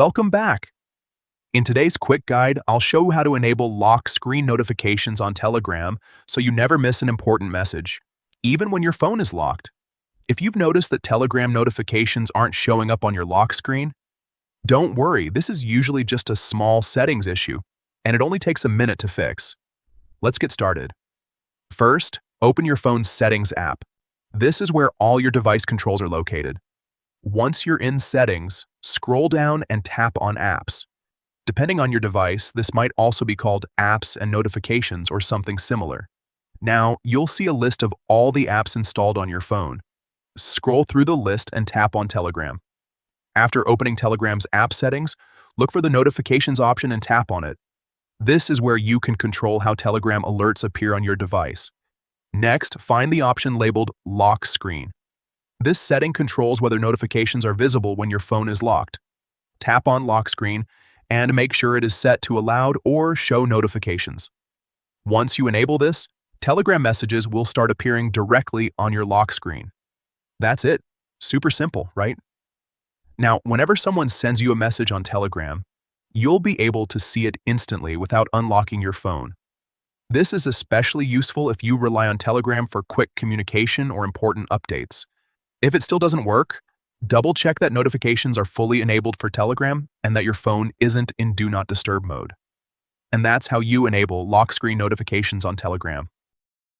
Welcome back. In today's quick guide, I'll show you how to enable lock screen notifications on Telegram so you never miss an important message, even when your phone is locked. If you've noticed that Telegram notifications aren't showing up on your lock screen, don't worry, this is usually just a small settings issue, and it only takes a minute to fix. Let's get started. First, open your phone's Settings app. This is where all your device controls are located. Once you're in Settings, scroll down and tap on Apps. Depending on your device, this might also be called Apps and Notifications or something similar. Now, you'll see a list of all the apps installed on your phone. Scroll through the list and tap on Telegram. After opening Telegram's app settings, look for the Notifications option and tap on it. This is where you can control how Telegram alerts appear on your device. Next, find the option labeled Lock Screen. This setting controls whether notifications are visible when your phone is locked. Tap on Lock Screen and make sure it is set to Allowed or Show Notifications. Once you enable this, Telegram messages will start appearing directly on your lock screen. That's it. Super simple, right? Now, whenever someone sends you a message on Telegram, you'll be able to see it instantly without unlocking your phone. This is especially useful if you rely on Telegram for quick communication or important updates. If it still doesn't work, double-check that notifications are fully enabled for Telegram and that your phone isn't in Do Not Disturb mode. And that's how you enable lock screen notifications on Telegram.